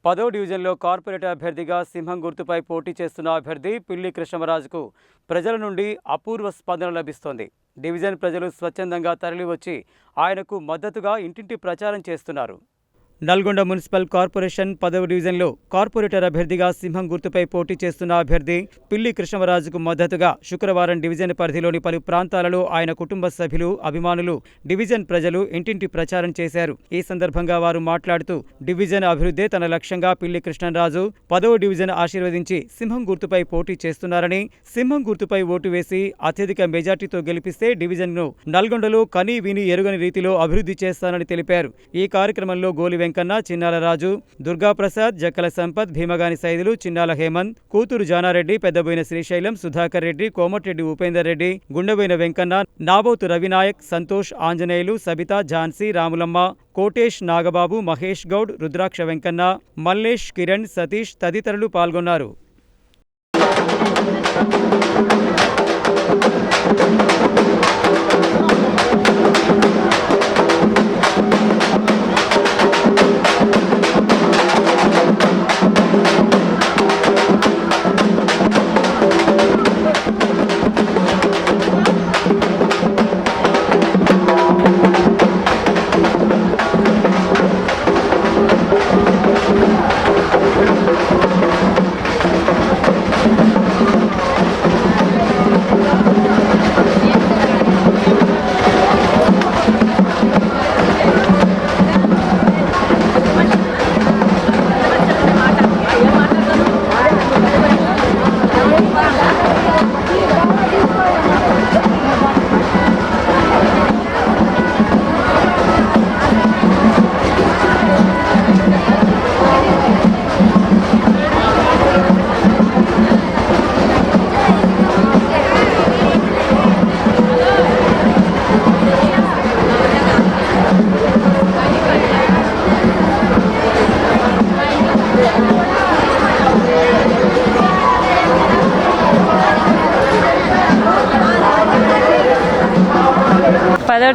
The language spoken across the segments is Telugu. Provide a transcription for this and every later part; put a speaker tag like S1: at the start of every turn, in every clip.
S1: 10వ డివిజన్లో కార్పొరేటర్ అభ్యర్థిగా సింహం గుర్తుపై పోటీ చేస్తున్న అభ్యర్థి పిల్లి కృష్ణమరాజుకు ప్రజల నుండి అపూర్వ స్పందన లభిస్తోంది. డివిజన్ ప్రజలు స్వచ్ఛందంగా తరలివచ్చి ఆయనకు మద్దతుగా ఇంటింటి ప్రచారం చేస్తున్నారు. నల్గొండ మున్సిపల్ కార్పొరేషన్ 10వ డివిజన్లో కార్పొరేటర్ అభ్యర్థిగా సింహం గుర్తుపై పోటీ చేస్తున్న అభ్యర్థి పిల్లి కృష్ణమరాజుకు మద్దతుగా శుక్రవారం డివిజన్ పరిధిలోని పలు ప్రాంతాలలో ఆయన కుటుంబ సభ్యులు, అభిమానులు, డివిజన్ ప్రజలు ఇంటింటి ప్రచారం చేశారు. ఈ సందర్భంగా వారు మాట్లాడుతూ డివిజన్ అభివృద్ధే తన లక్ష్యంగా పిల్లి కృష్ణరాజు 10వ డివిజన్ ఆశీర్వదించి సింహం గుర్తుపై పోటీ చేస్తున్నారని, సింహం గుర్తుపై ఓటు వేసి అత్యధిక మెజార్టీతో గెలిపిస్తే డివిజన్ను నల్గొండలో కనీ విని ఎరుగని రీతిలో అభివృద్ధి చేస్తానని తెలిపారు. ఈ కార్యక్రమంలో గోలి వెంకన్న, చిన్నాల రాజు, దుర్గాప్రసాద్, జక్కల సంపత్, భీమగాని సైదులు, చిన్నాల హేమంత్, కూతురు జానారెడ్డి, పెద్దబోయిన శ్రీశైలం, సుధాకర్ రెడ్డి, కోమటిరెడ్డి ఉపేందర్ రెడ్డి, గుండెబోయిన వెంకన్న, నాబోతు రవినాయక్, సంతోష్, ఆంజనేయులు, సబిత, ఝాన్సీ, రాములమ్మ, కోటేష్, నాగబాబు, మహేష్ గౌడ్, రుద్రాక్ష వెంకన్న, మల్లేష్, కిరణ్, సతీష్ తదితరులు పాల్గొన్నారు.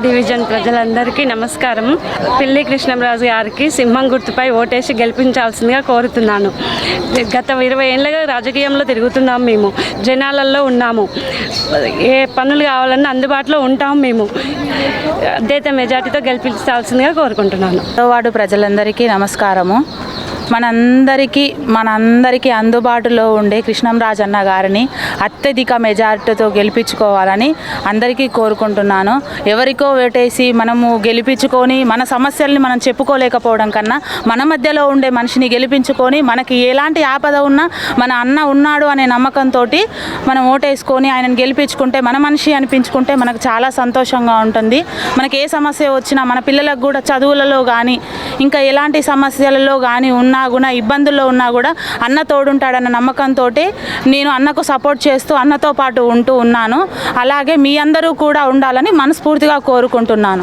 S2: డివిజన్ ప్రజలందరికీ నమస్కారం. పిల్లి కృష్ణమరాజు గారికి సింహం గుర్తుపై ఓటేసి గెలిపించాల్సిందిగా కోరుతున్నాను. గత 20 ఏళ్ళగా రాజకీయంలో తిరుగుతున్నాం. మేము జనాలలో ఉన్నాము. ఏ పనులు కావాలన్నా అందుబాటులో ఉంటాము. మేము అత్యధిక మెజార్టీతో గెలిపించాల్సిందిగా కోరుకుంటున్నాను.
S3: వార్డు ప్రజలందరికీ నమస్కారము. మనందరికీ అందుబాటులో ఉండే కృష్ణంరాజు అన్న గారిని అత్యధిక మెజార్టీతో గెలిపించుకోవాలని అందరికీ కోరుకుంటున్నాను. ఎవరికో వేటేసి మనము గెలిపించుకొని మన సమస్యల్ని మనం చెప్పుకోలేకపోవడం కన్నా మన మధ్యలో ఉండే మనిషిని గెలిపించుకొని మనకి ఎలాంటి ఆపద ఉన్నా మన అన్న ఉన్నాడు అనే నమ్మకంతో మనం ఓటేసుకొని ఆయనను గెలిపించుకుంటే మన మనిషి అనిపించుకుంటే మనకు చాలా సంతోషంగా ఉంటుంది. మనకి ఏ సమస్య వచ్చినా మన పిల్లలకు కూడా చదువులలో కానీ ఇంకా ఎలాంటి సమస్యలలో కానీ ఉన్నా కూడా ఇబ్బందుల్లో ఉన్నా కూడా అన్న తోడుంటాడన్న నమ్మకంతో నేను అన్నకు సపోర్ట్ చేస్తూ అన్నతో పాటు ఉంటూ ఉన్నాను. అలాగే మీ అందరూ కూడా ఉండాలని మనస్ఫూర్తిగా కోరుకుంటున్నాను.